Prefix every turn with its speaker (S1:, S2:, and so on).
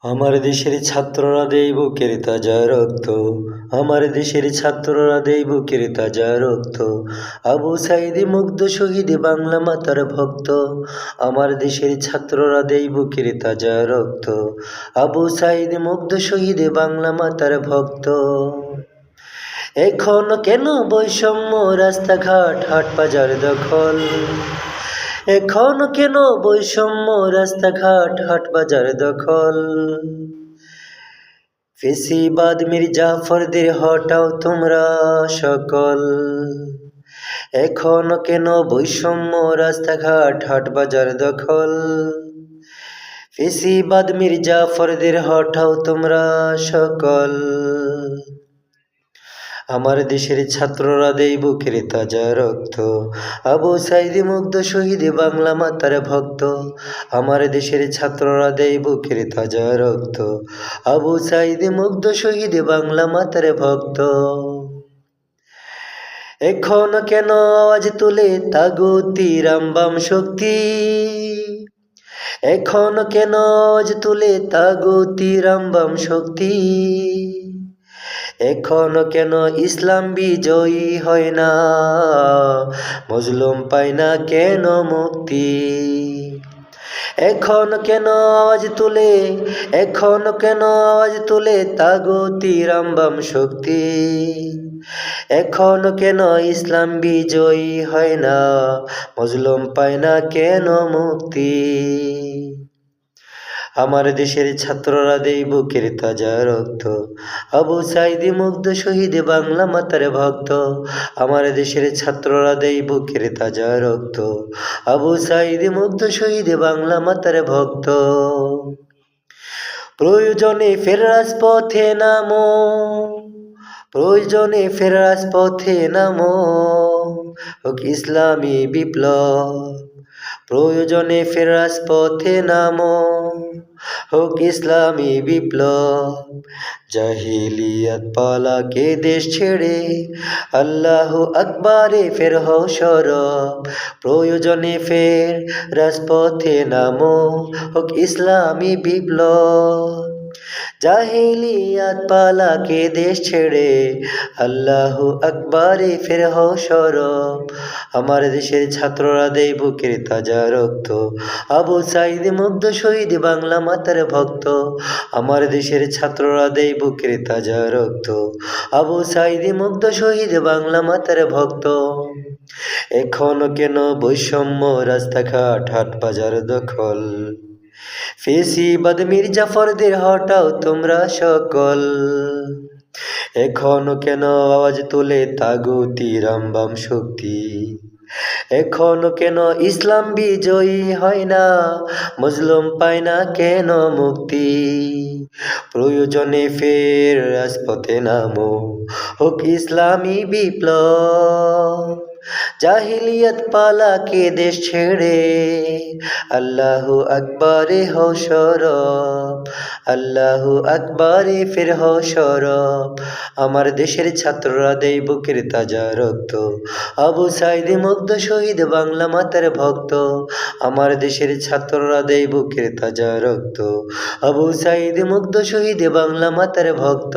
S1: আমার দেশের ছাত্ররা দেয় বুকের তাজা রক্ত, আমার দেশের ছাত্ররা দেয় বুকের তাজা রক্ত। আবু সাঈদ মুগ্ধ শহীদ বাংলা মাতার ভক্ত, আমার দেশের ছাত্ররা দেয় বুকের তাজা রক্ত। আবু সাঈদ মুগ্ধ শহীদ বাংলা মাতার ভক্ত। এখন কেন বৈষম্য, রাস্তাঘাট হাট বাজার দখল? এখন কেন বৈষম্য, রাস্তাঘাট হাট বাজার দখল? ফেসিবাদ মির্জাফরদের হটাও তোমরা সকল। এখন কেন বৈষম্য, রাস্তাঘাট হাট বাজার দখল? ফেসিবাদ মির্জাফরদের হটাও তোমরা সকল। আমার দেশের ছাত্ররা দেয় বুকের তাজা রক্ত, আবু সাঈদ মুগ্ধ শহীদ বাংলা মাতার ভক্ত। আমার দেশের ছাত্ররা দেয় বুকের তাজা রক্ত, আবু সাঈদ মুগ্ধ শহীদ বাংলা মাতার ভক্ত। এখন কেন আওয়াজ তুলে তাগুতি রামবাম শক্তি? এখন কেন আওয়াজ তুলে তাগুতি রামবাম শক্তি? এখন কেন ইসলাম বিজয়ী হয় না, মজলুম পায় না কেন মুক্তি? এখন কেন আওয়াজ তুলে, এখন কেন আওয়াজ তুলে তাগুতি রামবাম শক্তি? এখন কেন ইসলাম বিজয়ী হয় না, মজলুম পায় না কেন মুক্তি? আমার দেশের ছাত্ররা দেয় বুকের তাজা রক্ত, আবু সাঈদ মুগ্ধ শহীদ বাংলা মাতার ভক্ত। আমার দেশের ছাত্ররা দেয় বুকের তাজা রক্ত, আবু সাঈদ মুগ্ধ শহীদ বাংলা মাতার ভক্ত। প্রয়োজনে ফের রাজপথে নামো, প্রয়োজনে ফের রাজপথে নামো, হোক ইসলামী বিপ্লব। প্রয়োজনে ফের রাজপথে নামো, হোক ইসলামী বিপ্লব। জাহিলিয়াত পালাকে দেশ ছেড়ে, আল্লাহু আকবারে ফের হও সরব। প্রয়োজনে ফের রাজপথে নামো, হোক ইসলামী বিপ্লব। জাহিলিয়াত পালাকে দেশ ছেড়ে, আল্লাহু আকবারে ফের হও সরব। আমার দেশের ছাত্ররা দেয় বুকের তাজা রক্ত, আবু সাঈদ মুগ্ধ শহীদ বাংলা মাতার ভক্ত। আমার দেশের ছাত্ররা দেয় বুকের তাজা রক্ত, আবু সাঈদ মুগ্ধ শহীদ বাংলা মাতার ভক্ত। এখন কেন বৈষম্য, রাস্তাঘাট হাট বাজার দখল? ফেসিবাদ মির্জাফরদের হটাও তোমরা সকল। এখন কেন আওয়াজ তোলে তাগুতি রামবাম শক্তি? এখন কেন ইসলাম বিজয়ী হয় না, মজলুম পায় না কেন মুক্তি? প্রয়োজনে ফের রাজপথে নামো, হোক ইসলামী বিপ্লব। জাহিলিয়াত পালাকে দেশ ছেড়ে, আল্লাহু আকবারে হও সরব। আল্লাহু আকবারে ফের হও সরব। আমার দেশের ছাত্ররা দেয় বুকের তাজা রক্ত, আবু সাঈদ মুগ্ধ শহীদ বাংলা মাতার ভক্ত। আমার দেশের ছাত্ররা দেয় বুকের তাজা রক্ত, আবু সাঈদ মুগ্ধ শহীদ বাংলা মাতার ভক্ত।